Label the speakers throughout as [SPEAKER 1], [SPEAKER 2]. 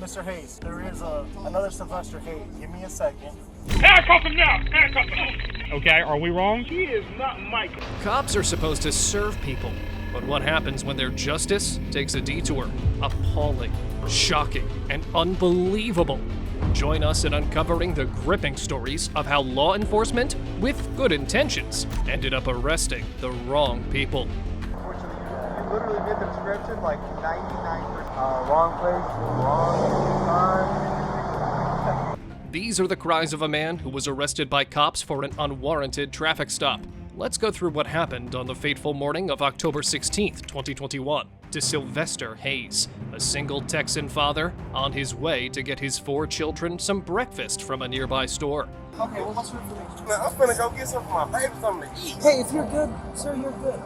[SPEAKER 1] Mr. Hayes, there is another Sylvester Hayes. Give me a second.
[SPEAKER 2] Handcuff him now! Handcuff him! Okay, are we wrong?
[SPEAKER 3] He is not Michael.
[SPEAKER 4] Cops are supposed to serve people, but what happens when their justice takes a detour? Appalling, shocking, and unbelievable. Join us in uncovering the gripping stories of how law enforcement, with good intentions, ended up arresting the wrong people.
[SPEAKER 1] Unfortunately, you literally did the description like 99%. Wrong place, wrong time.
[SPEAKER 4] These are the cries of a man who was arrested by cops for an unwarranted traffic stop. Let's go through what happened on the fateful morning of October 16th, 2021, to Sylvester Hayes, a single Texan father on his way to get his 4 children some breakfast from a nearby store.
[SPEAKER 5] Okay, well, what's your information?
[SPEAKER 3] Man, I'm finna go get some for my baby, something to eat.
[SPEAKER 5] Hey, if you're good, sir, you're good.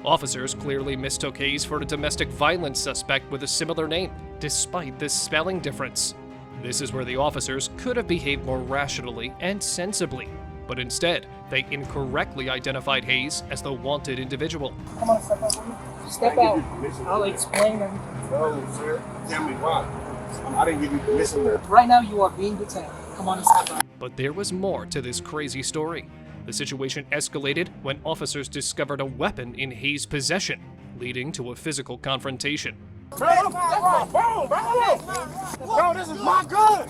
[SPEAKER 4] Officers clearly mistook Hayes for a domestic violence suspect with a similar name, despite this spelling difference. This is where the officers could have behaved more rationally and sensibly, but instead, they incorrectly identified Hayes as the wanted individual.
[SPEAKER 5] Come on, step out with me. Step out. I'll explain everything.
[SPEAKER 3] No, sir. Tell me why. I didn't give you permission there.
[SPEAKER 5] Right now, you are being detained. Come on and step out.
[SPEAKER 4] But there was more to this crazy story. The situation escalated when officers discovered a weapon in Hayes' possession, leading to a physical confrontation.
[SPEAKER 3] Bro, this is my gun!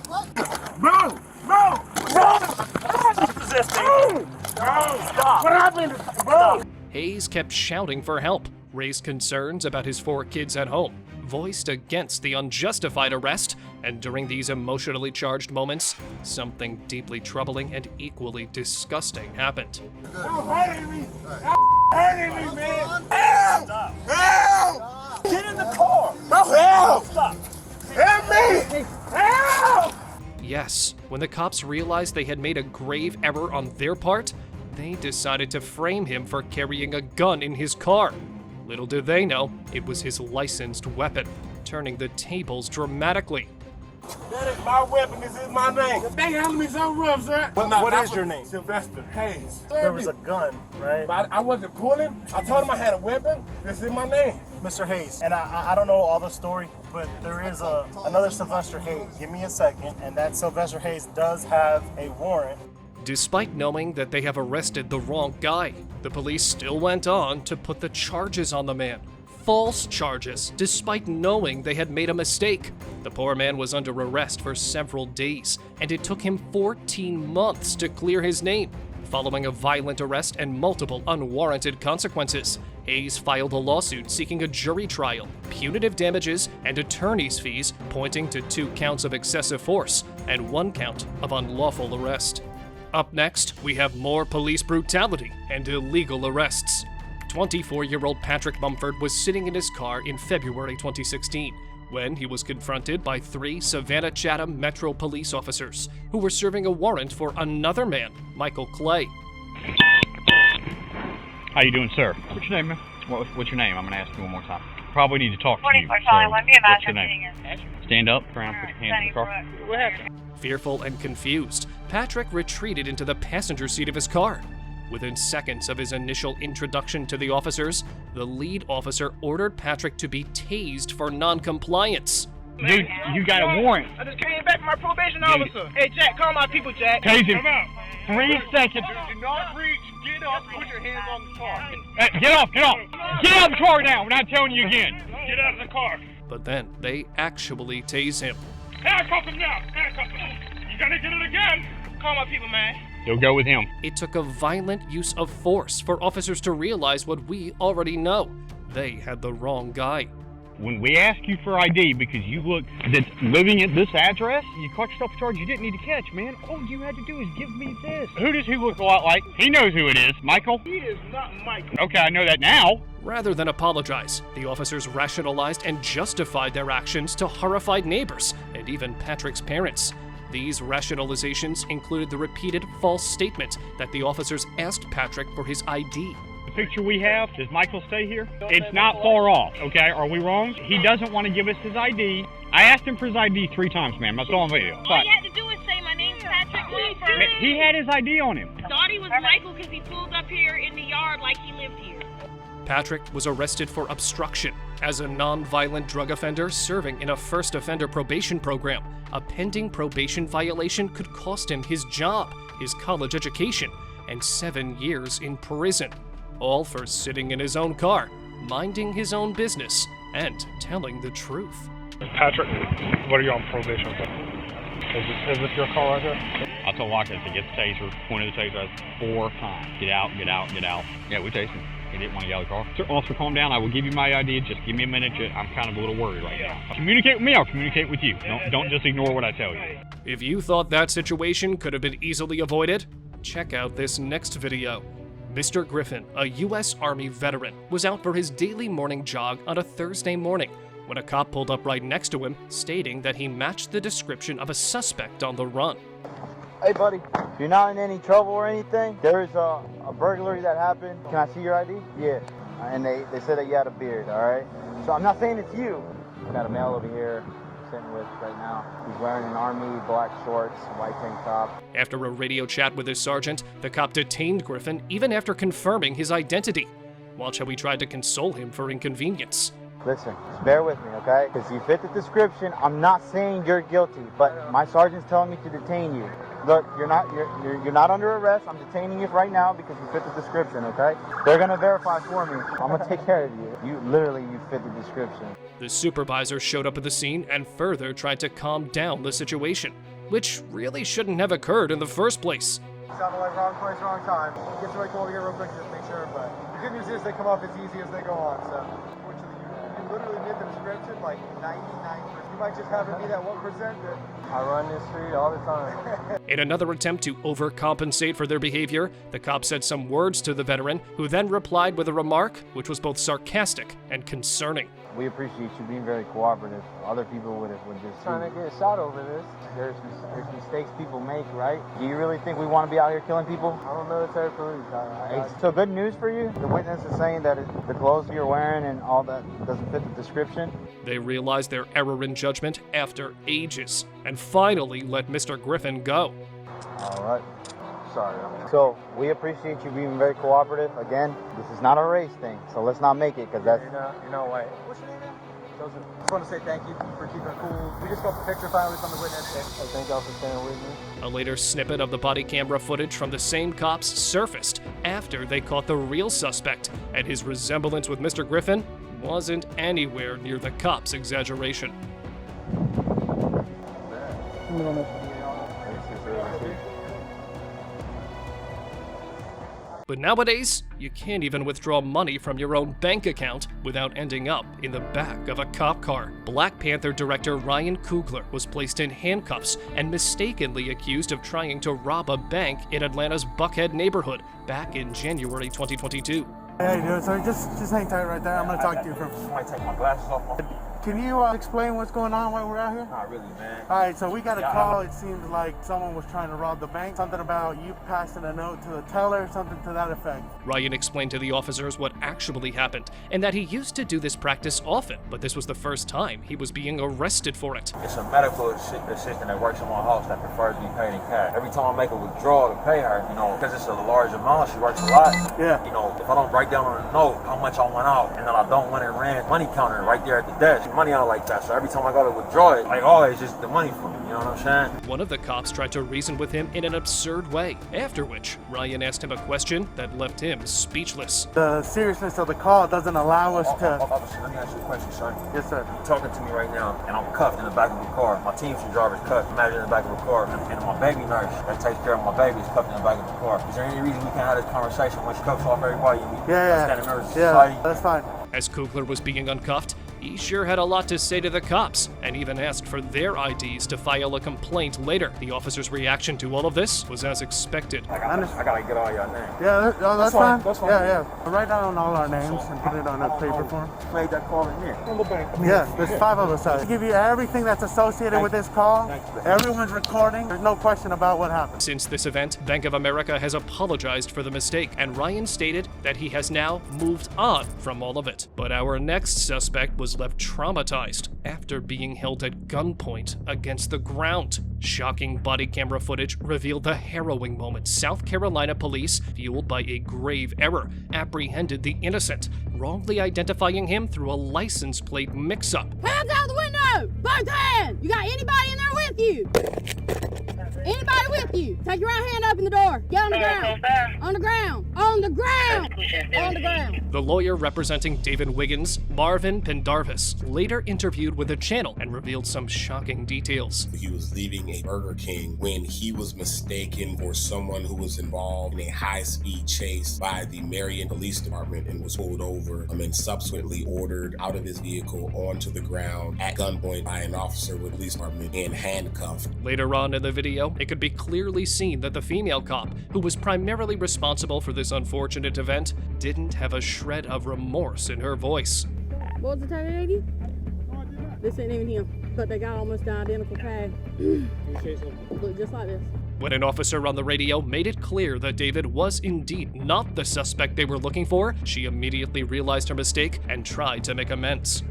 [SPEAKER 3] Bro! Stop! What happened? Bro!
[SPEAKER 4] Hayes kept shouting for help, raised concerns about his 4 kids at home, voiced against the unjustified arrest, and during these emotionally charged moments, something deeply troubling and equally disgusting happened.
[SPEAKER 3] Hurting me, man! Help! Get in the car! Help! Stop! Help me! Help!
[SPEAKER 4] Yes, when the cops realized they had made a grave error on their part, they decided to frame him for carrying a gun in his car. Little did they know, it was his licensed weapon, turning the tables dramatically.
[SPEAKER 3] That is my weapon, this is my name. They handled me so rough, sir.
[SPEAKER 1] What is your name?
[SPEAKER 3] Sylvester Hayes.
[SPEAKER 1] There was a gun, right?
[SPEAKER 3] But I wasn't pulling. I told him I had a weapon. This is my name.
[SPEAKER 1] Mr. Hayes, and I don't know all the story, but there is another Sylvester Hayes. Give me a second, and that Sylvester Hayes does have a warrant.
[SPEAKER 4] Despite knowing that they have arrested the wrong guy, the police still went on to put the charges on the man. False charges, despite knowing they had made a mistake. The poor man was under arrest for several days, and it took him 14 months to clear his name. Following a violent arrest and multiple unwarranted consequences, Hayes filed a lawsuit seeking a jury trial, punitive damages, and attorney's fees, pointing to 2 counts of excessive force and 1 count of unlawful arrest. Up next, we have more police brutality and illegal arrests. 24-year-old Patrick Mumford was sitting in his car in February 2016 when he was confronted by 3 Savannah Chatham Metro police officers who were serving a warrant for another man, Michael Clay.
[SPEAKER 2] How you doing, sir? What's your name, man? What's your name? I'm gonna ask you one more time. Probably need to talk to you. What's your name? Stand up, around, put your hands in the car. What happened?
[SPEAKER 4] Fearful and confused, Patrick retreated into the passenger seat of his car. Within seconds of his initial introduction to the officers, the lead officer ordered Patrick to be tased for non-compliance.
[SPEAKER 2] Dude, you got a warrant.
[SPEAKER 3] I just came back from my probation officer. Hey, Jack, call my people, Jack.
[SPEAKER 2] Tase him.
[SPEAKER 3] Come out.
[SPEAKER 2] 3 seconds.
[SPEAKER 3] Do not reach. Get up. Put your hands on the car.
[SPEAKER 2] Hey, get off. Get out of the car now. We're not telling you again.
[SPEAKER 3] Get out of the car.
[SPEAKER 4] But then they actually tase him.
[SPEAKER 3] Handcuff him now. Handcuff him. You gonna get it again. Call my people, man.
[SPEAKER 2] You'll go with him.
[SPEAKER 4] It took a violent use of force for officers to realize what we already know. They had the wrong guy.
[SPEAKER 2] When we ask you for ID because you look that's living at this address, you caught yourself a charge you didn't need to catch, man. All you had to do is give me this. Who does he look a lot like? He knows who it is. Michael?
[SPEAKER 3] He is not Michael.
[SPEAKER 2] Okay, I know that now.
[SPEAKER 4] Rather than apologize, the officers rationalized and justified their actions to horrified neighbors and even Patrick's parents. These rationalizations included the repeated false statement that the officers asked Patrick for his ID.
[SPEAKER 2] The picture we have, does Michael stay here? It's not far off, okay? Are we wrong? He doesn't want to give us his ID. I asked him for his ID 3 times, ma'am. That's all on video.
[SPEAKER 6] All you had to do is say, my name's Patrick Lee.
[SPEAKER 2] He had his ID on him.
[SPEAKER 6] Thought he was Michael because he pulled up here in the yard like he lived here.
[SPEAKER 4] Patrick was arrested for obstruction. As a non-violent drug offender serving in a first offender probation program, a pending probation violation could cost him his job, his college education, and 7 years in prison. All for sitting in his own car, minding his own business, and telling the truth.
[SPEAKER 7] Patrick, what are you on probation for? Is this your car right here?
[SPEAKER 2] I told Watkins to get the taser, pointed the taser at us 4 times. Get out, get out, get out. Yeah, we tased him. He didn't want to get out of the car. Sir, officer, calm down. I will give you my ID. Just give me a minute. I'm kind of a little worried right now. Communicate with me. I'll communicate with you. Don't just ignore what I tell you.
[SPEAKER 4] If you thought that situation could have been easily avoided, check out this next video. Mr. Griffin, a U.S. Army veteran, was out for his daily morning jog on a Thursday morning when a cop pulled up right next to him, stating that he matched the description of a suspect on the run.
[SPEAKER 8] Hey buddy, if you're not in any trouble or anything, there's a burglary that happened. Can I see your ID? Yeah. And they said that you had a beard, alright? So I'm not saying it's you. We got a male over here sitting with right now. He's wearing an army, black shorts, white tank top.
[SPEAKER 4] After a radio chat with his sergeant, the cop detained Griffin even after confirming his identity. Watch how he tried to console him for inconvenience.
[SPEAKER 8] Listen, just bear with me, okay? Because you fit the description. I'm not saying you're guilty, but my sergeant's telling me to detain you. Look, you're not under arrest. I'm detaining you right now because you fit the description, okay? They're gonna verify for me. I'm gonna take care of you. You fit the description.
[SPEAKER 4] The supervisor showed up at the scene and further tried to calm down the situation, which really shouldn't have occurred in the first place.
[SPEAKER 3] Sounded like wrong place, wrong time. Get somebody called here real quick just to make sure, but the good news is they come off as easy as they go on, so unfortunately you literally made the description like 99%. You might just happen to be that 1% that I run this street all the time.
[SPEAKER 4] In another attempt to overcompensate for their behavior, the cop said some words to the veteran, who then replied with a remark which was both sarcastic and concerning.
[SPEAKER 8] We appreciate you being very cooperative. Other people would just
[SPEAKER 3] Trying to get shot over this.
[SPEAKER 8] There's mistakes people make, right? Do you really think we want to be out here killing people?
[SPEAKER 3] I'm a military police.
[SPEAKER 8] So good news for you. The witness is saying that the clothes you're wearing and all that doesn't fit the description.
[SPEAKER 4] They realized their error in judgment after ages and finally let Mr. Griffin go.
[SPEAKER 8] All right. Sorry. So we appreciate you being very cooperative. Again, this is not a race thing, so let's not make it, because that's...
[SPEAKER 3] You know what? What's your name again? Joseph. Just want to say thank you for keeping it cool. We just got the picture finally from the witness. Thank y'all for staying with me.
[SPEAKER 4] A later snippet of the body camera footage from the same cops surfaced after they caught the real suspect, and his resemblance with Mr. Griffin wasn't anywhere near the cops' exaggeration. But nowadays, you can't even withdraw money from your own bank account without ending up in the back of a cop car. Black Panther director Ryan Coogler was placed in handcuffs and mistakenly accused of trying to rob a bank in Atlanta's Buckhead neighborhood back in January 2022.
[SPEAKER 3] Hey, dude, so just hang tight right there. I'm going to talk to you for...
[SPEAKER 9] I might take my glasses off.
[SPEAKER 3] Can you explain what's going on while we're out here?
[SPEAKER 9] Not really, man.
[SPEAKER 3] All right, so we got a call. It seems like someone was trying to rob the bank. Something about you passing a note to the teller, something to that effect.
[SPEAKER 4] Ryan explained to the officers what actually happened and that he used to do this practice often, but this was the first time he was being arrested for it.
[SPEAKER 9] It's a medical assistant that works in my house that prefers to be paid in cash. Every time I make a withdrawal to pay her, because it's a large amount, she works a lot.
[SPEAKER 3] Yeah.
[SPEAKER 9] If I don't write down on a note how much I went out, and then I don't want it ran, money counter right there at the desk. Money out like that. So every time I go to withdraw it, like always, just the money for me. You know what I'm saying?
[SPEAKER 4] One of the cops tried to reason with him in an absurd way, after which Ryan asked him a question that left him speechless.
[SPEAKER 3] The seriousness of the call doesn't allow us to...
[SPEAKER 9] Officer, let me ask you a question, son.
[SPEAKER 3] Yes, sir.
[SPEAKER 9] You're talking to me right now, and I'm cuffed in the back of a car. My teamster driver's cuffed. Imagine in the back of a car, and my baby nurse that takes care of my baby is cuffed in the back of the car. Is there any reason we can't have this conversation when she cuffs off everybody?
[SPEAKER 3] Yeah, that's fine.
[SPEAKER 4] As Coogler was being uncuffed, he sure had a lot to say to the cops, and even asked for their IDs to file a complaint later. The officer's reaction to all of this was as expected.
[SPEAKER 9] I gotta get all your names.
[SPEAKER 3] Yeah, that's fine.
[SPEAKER 9] That's fine.
[SPEAKER 3] Yeah. Write down all our names and put it on a paper form.
[SPEAKER 9] Made that call in here.
[SPEAKER 3] Yeah, there's 5 of us out. To give you everything that's associated with this call. Everyone's recording. There's no question about what happened.
[SPEAKER 4] Since this event, Bank of America has apologized for the mistake, and Ryan stated that he has now moved on from all of it. But our next suspect was was left traumatized after being held at gunpoint against the ground. Shocking body camera footage revealed the harrowing moment South Carolina police, fueled by a grave error, apprehended the innocent, wrongly identifying him through a license plate mix-up.
[SPEAKER 10] Hands out the window! Both hands! You got anybody in there with you? Anybody with you? Take your right hand up in the door. Get on the ground. On the ground. On the ground. On the ground.
[SPEAKER 4] The lawyer representing David Wiggins, Marvin Pendarvis, later interviewed with the channel and revealed some shocking details.
[SPEAKER 11] He was leaving a Burger King when he was mistaken for someone who was involved in a high-speed chase by the Marion Police Department and was pulled over and subsequently ordered out of his vehicle onto the ground at gunpoint by an officer with the police department and handcuffed.
[SPEAKER 4] Later on in the video, it could be clearly seen that the female cop, who was primarily responsible for this unfortunate event, didn't have a shred of remorse in her voice.
[SPEAKER 10] What was the target 80? This ain't even him, but they got almost the identical tag. Look just like this.
[SPEAKER 4] When an officer on the radio made it clear that David was indeed not the suspect they were looking for, she immediately realized her mistake and tried to make amends.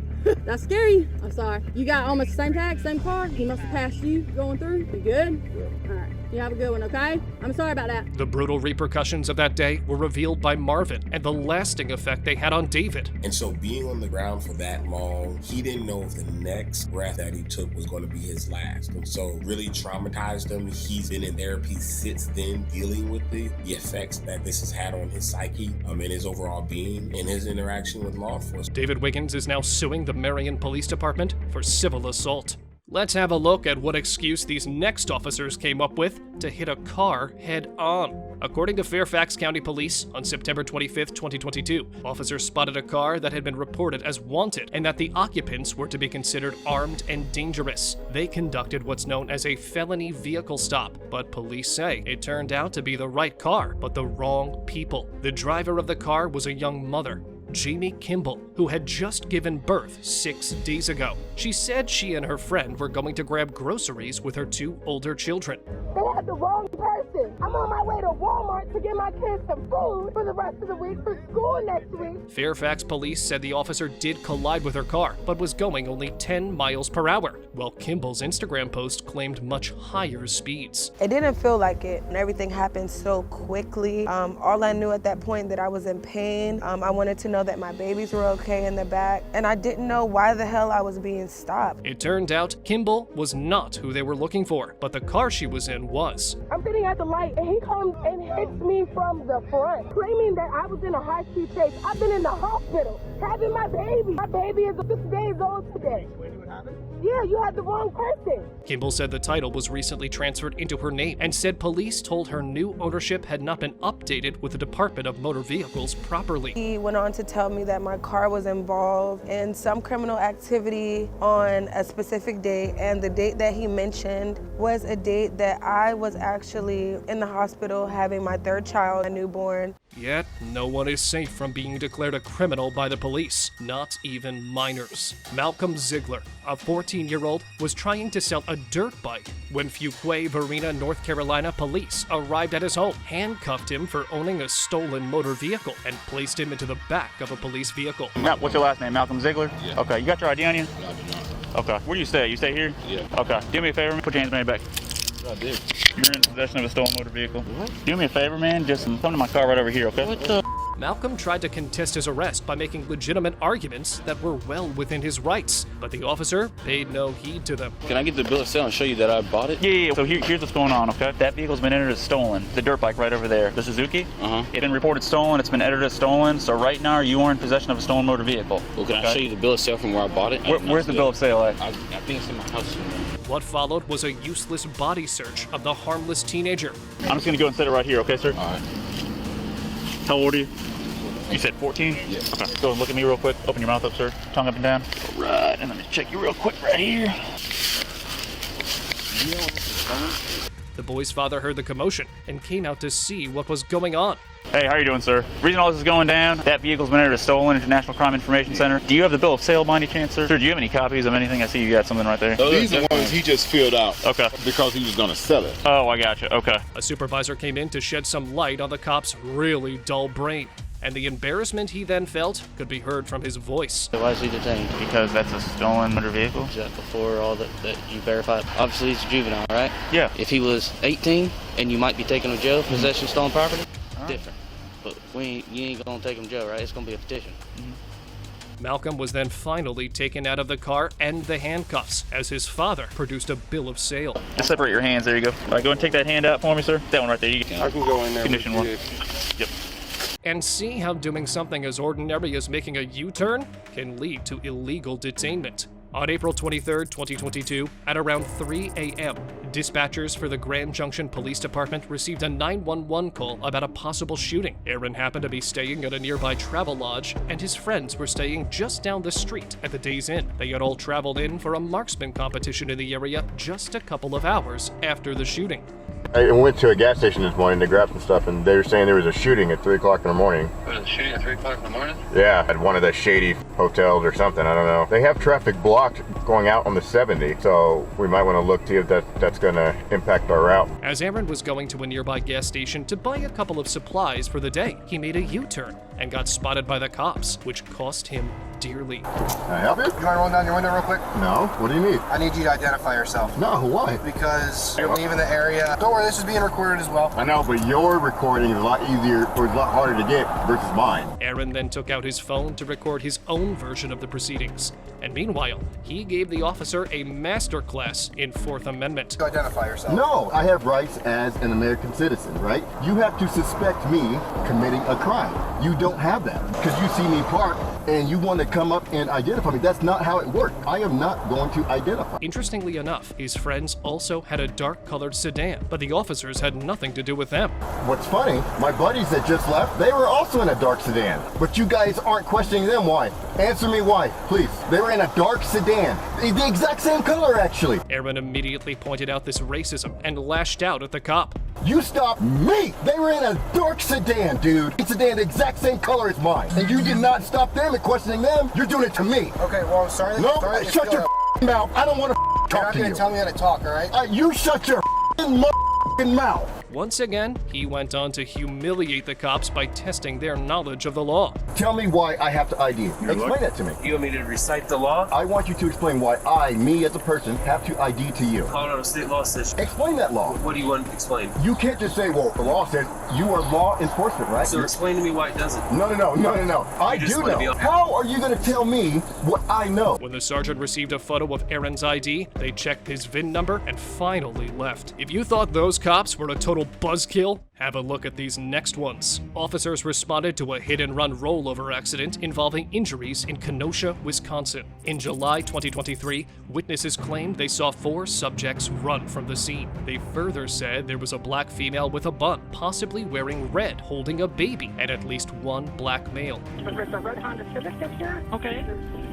[SPEAKER 10] That's scary. I'm sorry. You got almost the same tag, same car. He must have passed you going through. You good? Yeah. All right. You have a good one, okay? I'm sorry about that.
[SPEAKER 4] The brutal repercussions of that day were revealed by Marvin and the lasting effect they had on David.
[SPEAKER 11] And so being on the ground for that long, he didn't know if the next breath that he took was going to be his last. And so really traumatized him. He's been in therapy since then, dealing with the effects that this has had on his psyche and his overall being and his interaction with law enforcement.
[SPEAKER 4] David Wiggins is now suing the Marion Police Department for civil assault. Let's have a look at what excuse these next officers came up with to hit a car head-on. According to Fairfax County Police, on September 25, 2022, officers spotted a car that had been reported as wanted and that the occupants were to be considered armed and dangerous. They conducted what's known as a felony vehicle stop, but police say it turned out to be the right car, but the wrong people. The driver of the car was a young mother, Jamie Kimball, who had just given birth 6 days ago. She said she and her friend were going to grab groceries with her 2 older children.
[SPEAKER 12] They had the wrong person. I'm on my way to Walmart to get my kids some food for the rest of the week for school next week.
[SPEAKER 4] Fairfax police said the officer did collide with her car, but was going only 10 miles per hour, while Kimball's Instagram post claimed much higher speeds.
[SPEAKER 13] It didn't feel like it, and everything happened so quickly. All I knew at that point that I was in pain. I wanted to know that my babies were okay in the back, and I didn't know why the hell I was being stopped.
[SPEAKER 4] It turned out Kimball was not who they were looking for, but the car she was in was.
[SPEAKER 12] I'm sitting at the light, and he comes and hits me from the front, claiming that I was in a high-speed chase. I've been in the hospital having my baby. My baby is 6 days old today. Yeah, you had the wrong person.
[SPEAKER 4] Kimball said the title was recently transferred into her name and said police told her new ownership had not been updated with the Department of Motor Vehicles properly.
[SPEAKER 13] He went on to tell me that my car was involved in some criminal activity on a specific date, and the date that he mentioned was a date that I was actually in the hospital having my 3rd child, a newborn.
[SPEAKER 4] Yet, no one is safe from being declared a criminal by the police, not even minors. Malcolm Ziegler, a 14-year-old, was trying to sell a dirt bike when Fuquay Varina, North Carolina police arrived at his home, handcuffed him for owning a stolen motor vehicle, and placed him into the back of a police vehicle.
[SPEAKER 14] What's your last name, Malcolm Ziegler?
[SPEAKER 15] Yeah.
[SPEAKER 14] Okay, you got your ID on you?
[SPEAKER 15] No, I do not.
[SPEAKER 14] Okay, where do you stay? You stay here?
[SPEAKER 15] Yeah.
[SPEAKER 14] Okay, do me a favor, put your hands behind your back.
[SPEAKER 15] I did.
[SPEAKER 14] You're in possession of a stolen motor vehicle.
[SPEAKER 15] What?
[SPEAKER 14] Do me a favor, man, just come to my car right over here, okay?
[SPEAKER 15] What the?
[SPEAKER 4] Malcolm tried to contest his arrest by making legitimate arguments that were well within his rights, but the officer paid no heed to them.
[SPEAKER 15] Can I get the bill of sale and show you that I bought it?
[SPEAKER 14] Yeah. So here's what's going on, okay? That vehicle's been entered as stolen. The dirt bike right over there, the Suzuki. It's been reported stolen. It's been entered as stolen. So right now, you are in possession of a stolen motor vehicle.
[SPEAKER 15] Well, can I show you the bill of sale from where I bought it?
[SPEAKER 14] Where's the bill of sale at?
[SPEAKER 15] I think it's in my house somewhere.
[SPEAKER 4] What followed was a useless body search of the harmless teenager.
[SPEAKER 14] I'm just gonna go and set it right here, okay, sir?
[SPEAKER 15] All right.
[SPEAKER 14] How old are you? You said 14?
[SPEAKER 15] Yeah.
[SPEAKER 14] Okay, go and look at me real quick. Open your mouth up, sir. Tongue up and down. All right, and let me check you real quick right here.
[SPEAKER 4] The boy's father heard the commotion and came out to see what was going on.
[SPEAKER 14] Hey, how you doing, sir? Reason all this is going down, that vehicle's been entered as stolen into National Crime Information Center. Do you have the bill of sale by any chance, sir? Sir, do you have any copies of anything? I see you got something right there.
[SPEAKER 15] These are ones he just filled out.
[SPEAKER 14] Okay.
[SPEAKER 15] Because he was going to sell it.
[SPEAKER 14] Oh, I gotcha. Okay.
[SPEAKER 4] A supervisor came in to shed some light on the cop's really dull brain. and the embarrassment he then felt could be heard from his voice.
[SPEAKER 14] Why is he detained? Because that's a stolen motor vehicle.
[SPEAKER 16] Is that before all that you verified? Obviously, he's a juvenile, right?
[SPEAKER 14] Yeah.
[SPEAKER 16] If he was 18 and you might be taking him to jail for possession of stolen property, different. But you ain't gonna take him to jail, right? It's gonna be a petition.
[SPEAKER 4] Malcolm was then finally taken out of the car and the handcuffs as his father produced a bill of sale.
[SPEAKER 14] Just separate your hands. There you go. All right, go and take that hand out for me, sir. That one right there. You can.
[SPEAKER 7] I can go in there.
[SPEAKER 14] Condition one. Yep.
[SPEAKER 4] And see how doing something as ordinary as making a U-turn can lead to illegal detainment. On April 23, 2022, at around 3 a.m., dispatchers for the Grand Junction Police Department received a 911 call about a possible shooting. Aaron happened to be staying at a nearby travel lodge, and his friends were staying just down the street at the Days Inn. They had all traveled in for a marksman competition in the area just a couple of hours after the shooting.
[SPEAKER 17] I went to a gas station this morning to grab some stuff, and they were saying there was a shooting at 3 o'clock in the morning.
[SPEAKER 18] There was a shooting at 3 o'clock in the morning?
[SPEAKER 17] Yeah, at one of the shady hotels or something, I don't know. They have traffic blocked going out on the 70, so we might want to look to see if that's going to impact our route.
[SPEAKER 4] As Aaron was going to a nearby gas station to buy a couple of supplies for the day, he made a U-turn and got spotted by the cops, which cost him dearly.
[SPEAKER 17] Can I help you?
[SPEAKER 3] You want to roll down your window real quick?
[SPEAKER 17] No. What do you need?
[SPEAKER 3] I need you to identify yourself.
[SPEAKER 17] No, why?
[SPEAKER 3] Because you're leaving the area. Don't worry, this is being recorded as well.
[SPEAKER 17] I know, but your recording is a lot easier, or a lot harder to get versus mine.
[SPEAKER 4] Aaron then took out his phone to record his own version of the proceedings. And meanwhile, he gave the officer a masterclass in Fourth Amendment.
[SPEAKER 3] To identify yourself.
[SPEAKER 17] No, I have rights as an American citizen, right? You have to suspect me committing a crime. You don't have that because you see me park and you want to come up and identify me. That's not how it works. I am not going to identify.
[SPEAKER 4] Interestingly enough, his friends also had a dark-colored sedan, but the officers had nothing to do with them.
[SPEAKER 17] What's funny, my buddies that just left, they were also in a dark sedan, but you guys aren't questioning them. Why? Answer me why, please. They were in a dark sedan, the exact same color, actually.
[SPEAKER 4] Aaron immediately pointed out this racism and lashed out at the cop.
[SPEAKER 17] You stopped me! They were in a dark sedan, dude. It's sedan the exact same color as mine. And you did not stop them and questioning them. You're doing it to me.
[SPEAKER 3] Okay, well, I'm sorry.
[SPEAKER 17] No, shut your mouth. I don't want to talk to you.
[SPEAKER 3] You're not going to tell me how to talk, all right?
[SPEAKER 17] You shut your mouth.
[SPEAKER 4] Once again, he went on to humiliate the cops by testing their knowledge of the law.
[SPEAKER 17] Tell me why I have to ID you. Explain that to me.
[SPEAKER 18] You want me to recite the law?
[SPEAKER 17] I want you to explain why me as a person, have to ID to you.
[SPEAKER 18] Colorado state law says.
[SPEAKER 17] Explain that law.
[SPEAKER 18] What do you want to explain?
[SPEAKER 17] You can't just say, well, the law says you are law enforcement, right?
[SPEAKER 18] So explain to me why it doesn't.
[SPEAKER 17] No. I do know. How are you going to tell me what I know?
[SPEAKER 4] When the sergeant received a photo of Aaron's ID, they checked his VIN number and finally left. If you thought those cops were a total buzzkill, have a look at these next ones. Officers responded to a hit-and-run rollover accident involving injuries in Kenosha, Wisconsin. In July 2023, witnesses claimed they saw 4 subjects run from the scene. They further said there was a black female with a bun, possibly wearing red, holding a baby, and at least 1 black male.
[SPEAKER 12] There's a red Honda Civic that's here. Okay.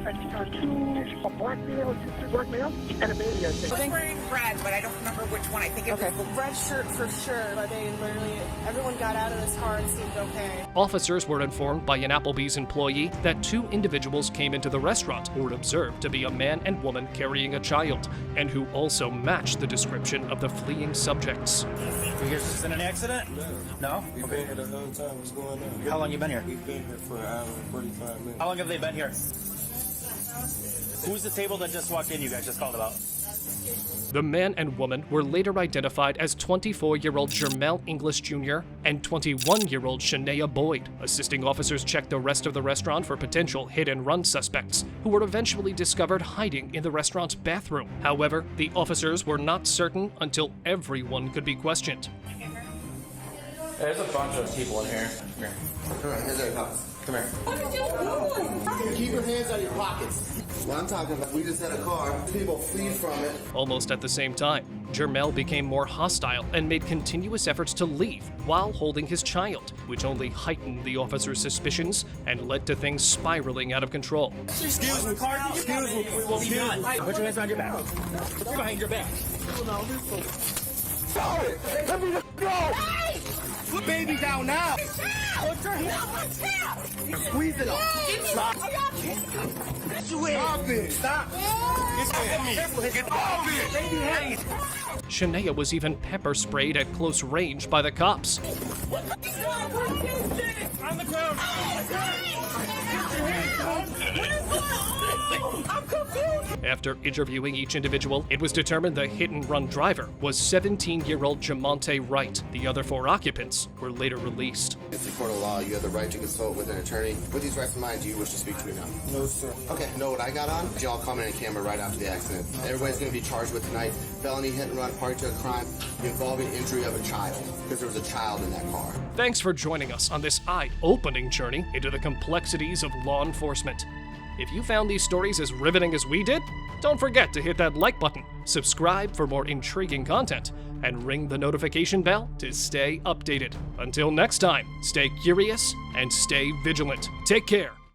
[SPEAKER 12] A black female, a black male, and a baby, I think.
[SPEAKER 19] I was wearing red, but I don't remember which one. I think it was
[SPEAKER 20] the red shirt for sure, but they literally, everyone got out of this car and seemed okay.
[SPEAKER 4] Officers were informed by an Applebee's employee that 2 individuals came into the restaurant who were observed to be a man and woman carrying a child, and who also matched the description of the fleeing subjects.
[SPEAKER 21] You guys just in an accident? No?
[SPEAKER 22] We've been here the whole time. What's going on?
[SPEAKER 21] How long you been here?
[SPEAKER 22] We've been here for an hour and 45 minutes.
[SPEAKER 21] How long have they been here? Who's the table that just walked in you guys just called about?
[SPEAKER 4] The man and woman were later identified as 24-year-old Jermel Inglis Jr. and 21-year-old Shania Boyd. Assisting officers checked the rest of the restaurant for potential hit-and-run suspects, who were eventually discovered hiding in the restaurant's bathroom. However, the officers were not certain until everyone could be questioned.
[SPEAKER 21] There's a bunch of people in here. Come here.
[SPEAKER 22] All right, here's our house.
[SPEAKER 21] Come here.
[SPEAKER 22] Keep your hands out of your pockets. What I'm talking about, we just had a car. People flee from it.
[SPEAKER 4] Almost at the same time, Jermel became more hostile and made continuous efforts to leave while holding his child, which only heightened the officer's suspicions and led to things spiraling out of control.
[SPEAKER 21] Excuse me, car. Excuse me. We will be done. Put your hands behind your back. Behind your back.
[SPEAKER 22] Let me go!
[SPEAKER 21] Put baby down now.
[SPEAKER 22] Put your hand.
[SPEAKER 21] Squeeze it off.
[SPEAKER 22] Stop. Stop it.
[SPEAKER 21] Stop. Get off it.
[SPEAKER 4] Shania was even pepper sprayed at close range by the cops.
[SPEAKER 21] On the ground! I'm confused!
[SPEAKER 4] After interviewing each individual, it was determined the hit-and-run driver was 17-year-old Jamonte Wright. The other 4 occupants were later released.
[SPEAKER 22] It's a court of law. You have the right to consult with an attorney. With these rights in mind, do you wish to speak to me now?
[SPEAKER 3] No, sir.
[SPEAKER 22] Okay, know what I got on? Y'all call me on camera right after the accident. Everybody's going to be charged with tonight felony hit and run party to a crime involving injury of a child, because there was a child in that car.
[SPEAKER 4] Thanks for joining us on this eye-opening journey into the complexities of law enforcement. If you found these stories as riveting as we did, don't forget to hit that like button, subscribe for more intriguing content, and ring the notification bell to stay updated. Until next time, stay curious and stay vigilant. Take care.